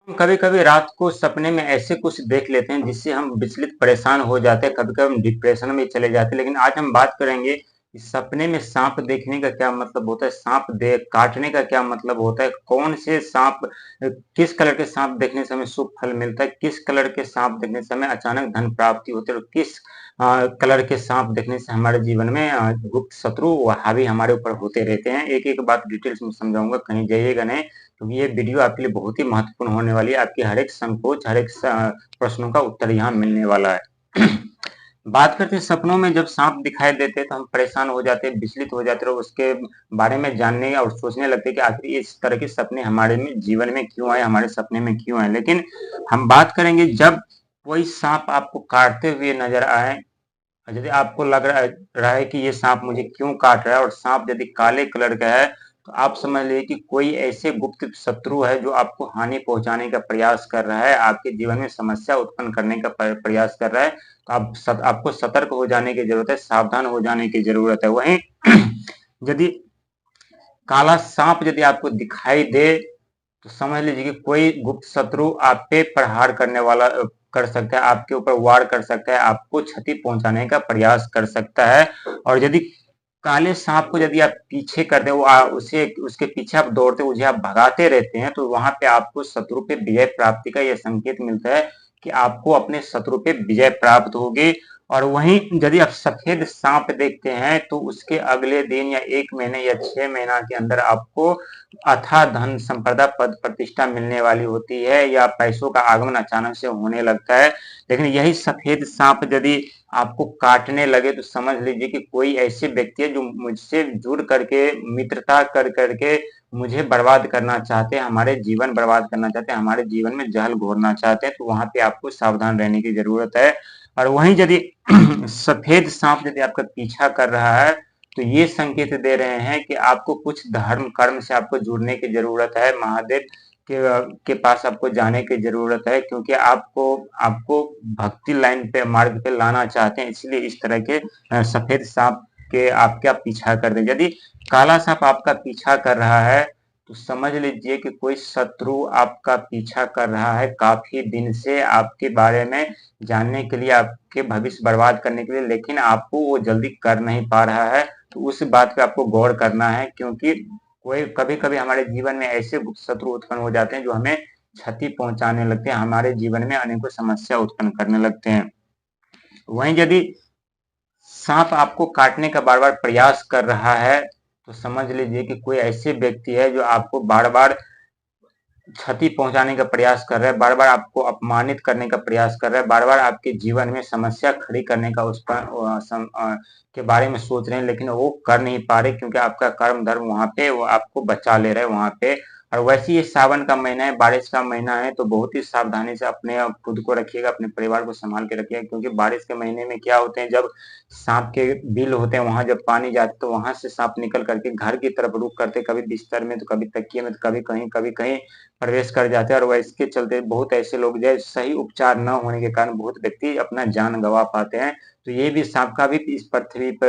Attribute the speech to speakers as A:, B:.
A: कभी-कभी रात को सपने में ऐसे कुछ देख लेते हैं जिससे हम विचलित परेशान हो जाते हैं, कभी-कभी हम डिप्रेशन में चले जाते हैं। लेकिन आज हम बात करेंगे कि सपने में साँप देखने का क्या मतलब होता है, साँप दे काटने का क्या मतलब होता है, कौन से साँप किस कलर के साँप देखने से हमें शुभ फल मिलता है, किस कलर के साँप देखने से हमें अचानक धन प्राप्ति होती है और किस कलर के साँप देखने से हमारे जीवन में गुप्त शत्रु व हावी हमारे ऊपर होते रहते हैं। एक-एक बात डिटेल्स में समझाऊँगा, कहीं जाइएगा नहीं। क्योंकि ये वीडियो आपके लिए बहुत ही महत्वपूर्ण होने वाली है। आपके हर एक संकोच, हर एक प्रश्नों का उत्तर यहाँ मिलने वाला है। बात करते हैं सपनों में जब सांप दिखाई देते हैं तो हम परेशान हो जाते हैं, विचलित हो जाते हैं और उसके बारे में जानने और सोचने लगते हैं कि आखिर इस तरह के सपने हमारे में जीवन में क्यों आए, हमारे सपने में क्यों आए। लेकिन हम बात करेंगे जब कोई सांप आपको काटते हुए नजर आए, यदि आपको लग रहा है कि ये सांप मुझे क्यों काट रहा है और सांप यदि काले कलर का है तो आप समझ लीजिए कि कोई ऐसे गुप्त शत्रु है जो आपको हानि पहुंचाने का प्रयास कर रहा है, आपके जीवन में समस्या उत्पन्न करने का प्रयास कर रहा है। तो आपको सतर्क हो जाने की जरूरत है, सावधान हो जाने की जरूरत है। वहीं यदि काला सांप यदि आपको दिखाई दे तो समझ लीजिए कि कोई गुप्त शत्रु आप पे प्रहार करने वाला कर सकता है, आपके ऊपर वार कर सकता है, आपको क्षति पहुंचाने का प्रयास कर सकता है। और यदि काले सांप को यदि आप पीछे कर दे, उसे उसके पीछे आप दौड़ते उसे आप भगाते रहते हैं तो वहां पे आपको शत्रु पे विजय प्राप्ति का यह संकेत मिलता है कि आपको अपने शत्रु पे विजय प्राप्त होगी। और वहीं यदि आप सफेद सांप देखते हैं तो उसके अगले दिन या 1 महीने या 6 महीना के अंदर आपको अथाह धन संपदा पद प्रतिष्ठा मिलने वाली होती है या पैसों का आगमन अचानक से होने लगता है। लेकिन यही सफेद सांप यदि आपको काटने लगे तो समझ लीजिए कि कोई ऐसे व्यक्ति है जो मुझसे जुड़ करके मित्रता कर करके मुझे बर्बाद करना चाहते हैं, हमारे जीवन बर्बाद करना चाहते हैं, हमारे जीवन में जहल घोरना चाहते हैं। तो वहां पे आपको सावधान रहने की जरूरत है। और वहीं यदि सफेद सांप यदि आपका पीछा कर रहा है तो ये संकेत दे रहे हैं कि आपको कुछ धर्म कर्म से आपको जुड़ने की जरूरत है, महादेव के पास आपको जाने की जरूरत है, क्योंकि आपको आपको भक्ति लाइन पे मार्ग पे लाना चाहते हैं, इसलिए इस तरह के सफेद सांप के आपका पीछा कर दे। यदि काला सांप आपका पीछा कर रहा है तो समझ लीजिए कि कोई शत्रु आपका पीछा कर रहा है काफी दिन से आपके बारे में जानने के लिए, आपके भविष्य बर्बाद करने के लिए, लेकिन आपको वो जल्दी कर नहीं पा रहा है। तो उस बात पे आपको गौर करना है, क्योंकि कोई कभी-कभी हमारे जीवन में ऐसे गुप्त शत्रु उत्पन्न हो जाते हैं जो हमें क्षति पहुंचाने लगते हैं, हमारे जीवन में अनेकों समस्या उत्पन्न करने लगते हैं। वहीं यदि सांप आपको काटने का बार-बार प्रयास कर रहा है तो समझ लीजिए कि कोई ऐसे व्यक्ति है जो आपको बार-बार क्षति पहुंचाने का प्रयास कर रहा है, बार-बार आपको अपमानित करने का प्रयास कर रहा है, बार-बार आपके जीवन में समस्या खड़ी करने का उस पर के बारे में सोच रहे हैं, लेकिन वो कर नहीं पा रहे क्योंकि आपका कर्म धर्म वहां पे वो आपको बचा ले रहे हैं वहां पे। और वैसे ये सावन का महीना है, बारिश का महीना है, तो बहुत ही सावधानी से अपने खुद को रखिएगा, अपने परिवार को संभाल के रखिएगा, क्योंकि बारिश के महीने में क्या होते हैं, जब सांप के बिल होते हैं वहां जब पानी जाता है तो वहां से सांप निकल करके घर की तरफ रुख करते, कभी बिस्तर में तो कभी तकिए में तो कभी कहीं प्रवेश कर जाते हैं। और वह इसके चलते बहुत ऐसे लोग जो सही उपचार न होने के कारण बहुत व्यक्ति अपना जान गंवा पाते हैं। तो ये भी सांप का भी इस पृथ्वी पर